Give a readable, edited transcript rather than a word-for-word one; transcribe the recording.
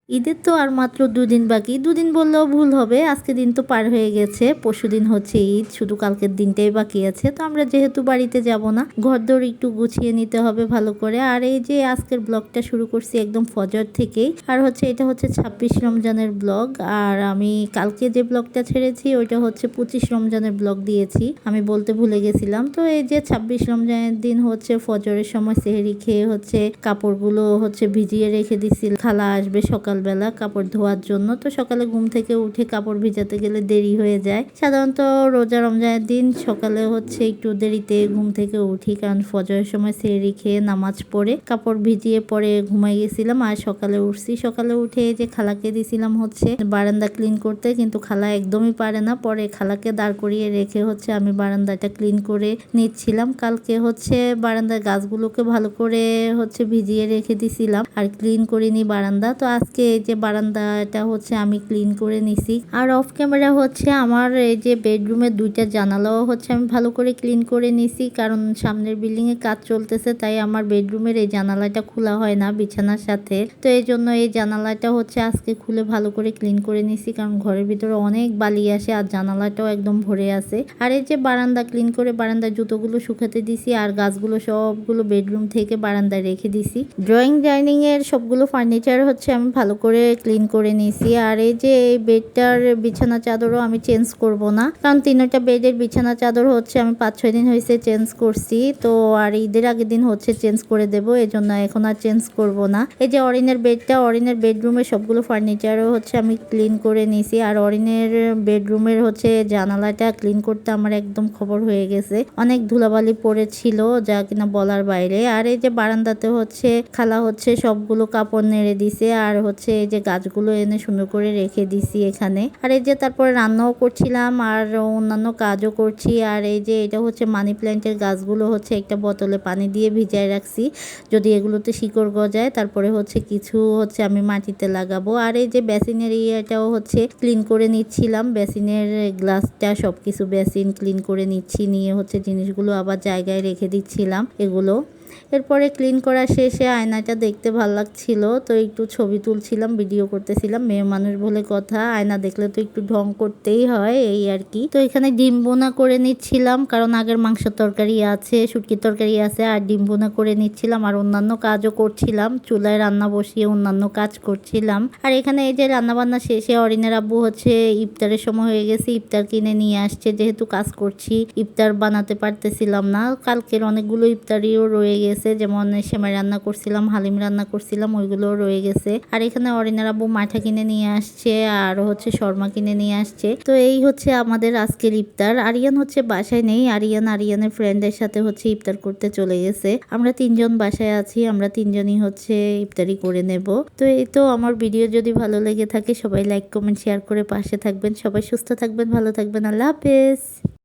ঈদের তো আর মাত্র দুদিন বাকি, দুদিন বললেও ভুল হবে, আজকে দিন তো পার হয়ে গেছে, পরশুদিন হচ্ছে ঈদ, শুধু কালকের দিনটাই বাকি আছে। তো আমরা যেহেতু বাড়িতে যাব না, ঘরদোর একটু গুছিয়ে নিতে হবে ভালো করে। আর এই যে আজকের ব্লগটা শুরু করছি একদম ফজর থেকেই, আর হচ্ছে এটা হচ্ছে 26 রমজানের ব্লগ। আর আমি কালকে যে ব্লগটা ছেড়েছি ওইটা হচ্ছে 25 রমজানের ব্লগ দিয়েছি, আমি বলতে ভুলে গেছিলাম। তো এই যে 26 রমজানের দিন হচ্ছে ফজরের সময় সেহরি খেয়ে হচ্ছে কাপড়গুলো হচ্ছে ভিজিয়ে রেখে দিছি, খালা আসবে সকালবেলা কাপড় ধোয়ার জন্য। তো সকালে ঘুম থেকে উঠে কাপড় ভিজাতে গেলে দেরি হয়ে যায়। সাধারণত রোজা রমজানের দিন সকালে হচ্ছে একটু দেরিতে ঘুম থেকে উঠি, কারণ ফজরের সময় সেহরি খেয়ে নামাজ পড়ে কাপড় ভিজিয়ে পরে ঘুমাই গেছিলাম। আর সকালে উঠছি, সকালে উঠে যে খালাকে দিছিলাম হচ্ছে বারান্দা ক্লিন করতে, কিন্তু খালা একদমই পারে না। পরে খালাকে দাঁড় করিয়ে রেখে হচ্ছে আমি বারান্দাটা ক্লিন করে নিচ্ছিলাম। কালকে হচ্ছে বারান্দার গাছগুলোকে ভালো করে হচ্ছে ভিজিয়ে রেখে দিছিলাম আর ক্লিন করিনি বারান্দা। তো আজকে এই যে বারান্দাটা হচ্ছে আমি ক্লিন করে নিছি। আর অফ ক্যামেরা হচ্ছে আমার এই যে বেডরুমের দুইটা জানালাও হচ্ছে আমি ভালো করে ক্লিন করে নিছি, কারণ সামনের বিল্ডিং এ কাজ চলতেছে, তাই আমার বেডরুমের এই জানালাটা খোলা হয় না বিছানার সাথে। তো এই জন্য এই জানালাটা হচ্ছে আজকে খুলে ভালো করে ক্লিন করে নিছি, কারণ ঘরের ভিতরে অনেক বালি আসে আর জানালাটাও একদম ভরে আছে। আর এই যে বারান্দা ক্লিন করে বারান্দার জুতোগুলো শুকাতে দিছি, আর গাছগুলো সবগুলো বেডরুম থেকে বারান্দায় রেখে দিছি। ড্রয়িং ডাইনিং এর সবগুলো ফার্নিচার হচ্ছে আমি ভালো করে ক্লিন করে নিছি। আর এই যে এই বেডটার বিছানা চাদরও আমি চেঞ্জ করব না, কারণ তিনটা বেডের বিছানা চাদর হচ্ছে আমি 5-6 দিন হয়েছে চেঞ্জ করছি। তো আর ঈদের আগের দিন হচ্ছে চেঞ্জ করে দেব, এজন্য এখন আর চেঞ্জ করব না। এই যে অরিনের বেডটা, অরিনের বেডরুমের সবগুলো ফার্নিচারও হচ্ছে আমি ক্লিন করে নিছি। আর অরিনের বেডরুমের হচ্ছে জানালাটা ক্লিন করতে আমার একদম খবর হয়ে গেছে, অনেক ধুলাবালি পড়েছিল যা কিনা বলার বাইরে। আর এই যে বারান্দাতে হচ্ছে খালা হচ্ছে সবগুলো কাপড় নেড়ে দিছে, আর হচ্ছে এই যে গাছগুলো এনে সুন্দর করে রেখে দিছি এখানে। আর এই যে তারপরে রান্নাও করছিলাম আর অন্যান্য কাজও করছি। আর এই যে এটা হচ্ছে মানি প্ল্যান্টের গাছগুলো হচ্ছে একটা বোতলে পানি দিয়ে ভিজায় রাখছি, যদি এগুলোতে শিকড় গজায় তারপরে হচ্ছে কিছু হচ্ছে আমি মাটিতে লাগাবো। আর এই যে বেসিনের ইয়েটাও হচ্ছে ক্লিন করে নিচ্ছিলাম, বেসিনের গ্লাসটা সবকিছু বেসিন ক্লিন করে নিচ্ছি, নিয়ে হচ্ছে জিনিসগুলো আবার জায়গায় রেখে দিচ্ছিলাম এগুলো। এরপরে ক্লিন করা শেষে আয়নাটা দেখতে ভালো লাগছিল, তো একটু ছবি তুলছিলাম, ভিডিও করতেছিলাম। মেয়ে মানুষ বলে কথা, আয়না দেখলে তো একটু ঢং করতেই হয়, এই আর কি। তো এখানে ডিম বোনা করে নিচ্ছিলাম, কারণ আগের মাংসের তরকারি আছে, শুটকির তরকারি আছে, আর ডিম বোনা করে নিচ্ছিলাম। আর অন্যান্য কাজও করছিলাম, চুলায় রান্না বসিয়ে অন্যান্য কাজ করছিলাম। আর এখানে এই যে রান্না বান্না শেষে অরিনের আব্বু হচ্ছে ইফতারের সময় হয়ে গেছে, ইফতার কিনে নিয়ে আসছে। যেহেতু কাজ করছি ইফতার বানাতে পারতেছিলাম না, কালকের অনেকগুলো ইফতারিও রয়ে গেছে, যেমন সেমাই রান্না করছিলাম, হালিম রান্না করছিলাম, ওইগুলোও রয়ে গেছে। আর এখানে অরিনের আব্বু মাঠা কিনে নিয়ে আসছে আর হচ্ছে শর্মা কিনে নিয়ে আসছে। তো এই হচ্ছে আমাদের আজকের ইফতার। আরিয়ান হচ্ছে বাসায় নেই, আরিয়ানের ফ্রেন্ডের সাথে হচ্ছে ইফতার করতে চলে গেছে। আমরা তিনজন বাসায় আছি, আমরা তিনজনই হচ্ছে ইফতারি করে নেব। তো এই তো আমার ভিডিও যদি ভালো লেগে থাকে সবাই লাইক কমেন্ট শেয়ার করে পাশে থাকবেন। সবাই সুস্থ থাকবেন, ভালো থাকবেন, আল্লাহ হাফেজ।